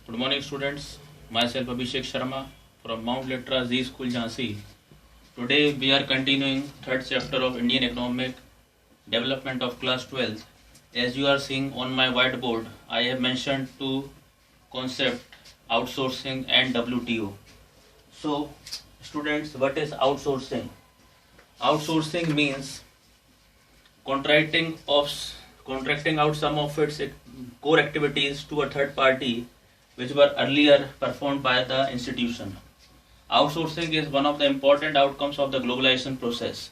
Good morning, students. Myself Abhishek Sharma from Mount Litra Z School, Jhansi. Today we are continuing third chapter of Indian Economic Development of Class 12th. As you are seeing on my whiteboard, I have mentioned two concepts: outsourcing and WTO. So, students, what is outsourcing? Outsourcing means contracting out some of its core activities to a third party which were earlier performed by the institution. Outsourcing is one of the important outcomes of the globalization process.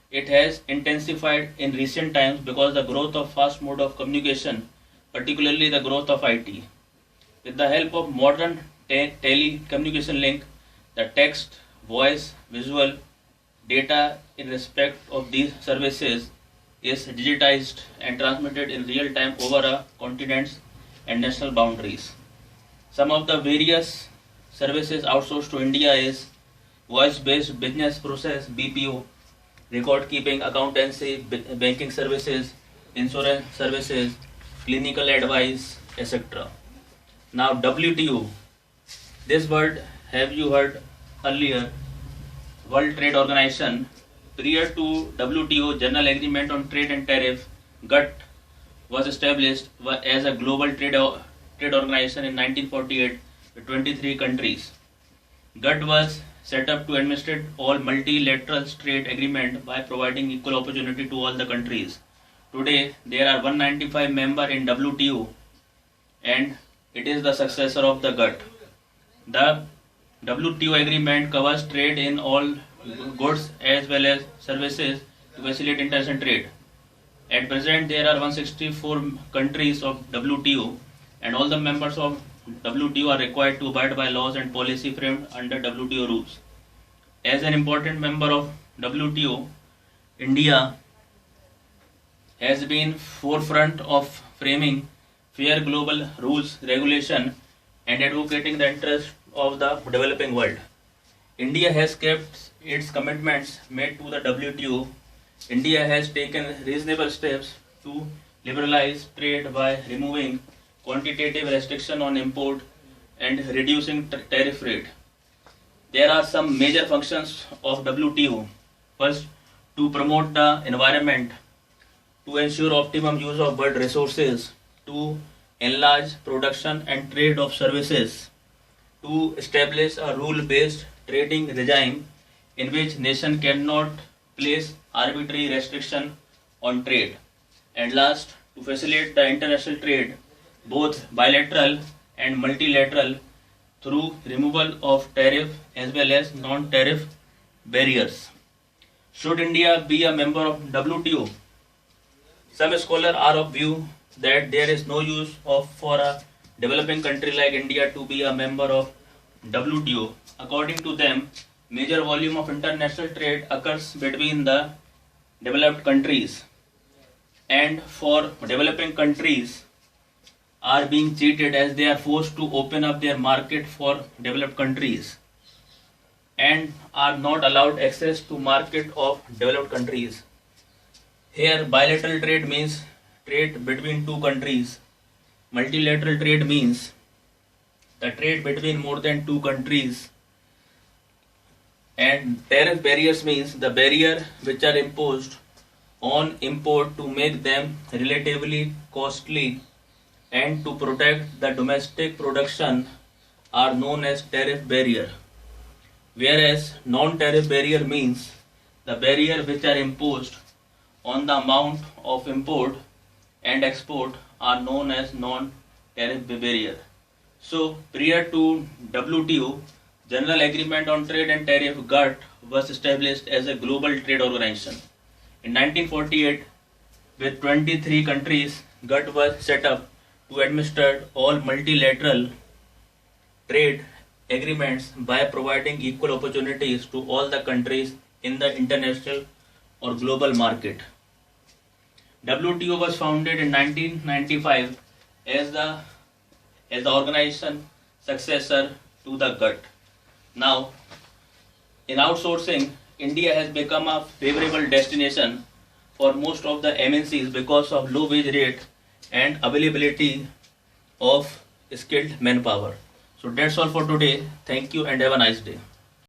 It has intensified in recent times because the growth of fast mode of communication, particularly the growth of IT. With the help of modern telecommunication link, the text, voice, visual, data in respect of these services is digitized and transmitted in real time over a continents and national boundaries. Some of the various services outsourced to India is voice-based business process (BPO), record keeping, accountancy, banking services, insurance services, clinical advice, etc. Now WTO. This word have you heard earlier? World Trade Organization. Prior to WTO, General Agreement on Trade and Tariff (GATT) was established as a global trade organization in 1948 with 23 countries. GATT was set up to administer all multilateral trade agreements by providing equal opportunity to all the countries. Today, there are 195 members in WTO and it is the successor of the GATT. The WTO agreement covers trade in all goods as well as services to facilitate international trade. At present, there are 164 countries of WTO and all the members of WTO are required to abide by laws and policy framed under WTO rules. As an important member of WTO, India has been forefront of framing fair global rules, regulation and advocating the interests of the developing world. India has kept its commitments made to the WTO. India has taken reasonable steps to liberalize trade by removing quantitative restriction on import and reducing tariff rate. There are some major functions of WTO. First, to promote the environment, to ensure optimum use of world resources, to enlarge production and trade of services, to establish a rule-based trading regime in which nation cannot place arbitrary restriction on trade, and last, to facilitate the international trade, both bilateral and multilateral, through removal of tariff as well as non-tariff barriers. Should India be a member of WTO? Some scholars are of view that there is no use for a developing country like India to be a member of WTO. According to them, major volume of international trade occurs between the developed countries, and for developing countries are being cheated as they are forced to open up their market for developed countries and are not allowed access to market of developed countries. Here bilateral trade means trade between two countries. Multilateral trade means the trade between more than two countries. And tariff barriers means the barrier which are imposed on import to make them relatively costly and to protect the domestic production are known as tariff barrier. Whereas non-tariff barrier means the barrier which are imposed on the amount of import and export are known as non-tariff barrier. So prior to WTO, General Agreement on Trade and Tariff (GATT) was established as a global trade organization. In 1948, with 23 countries, GATT was set up to administer all multilateral trade agreements by providing equal opportunities to all the countries in the international or global market. WTO was founded in 1995 as the organization successor to the GATT. Now, in outsourcing, India has become a favorable destination for most of the MNCs because of low wage rate and availability of skilled manpower. So that's all for today. Thank you and have a nice day.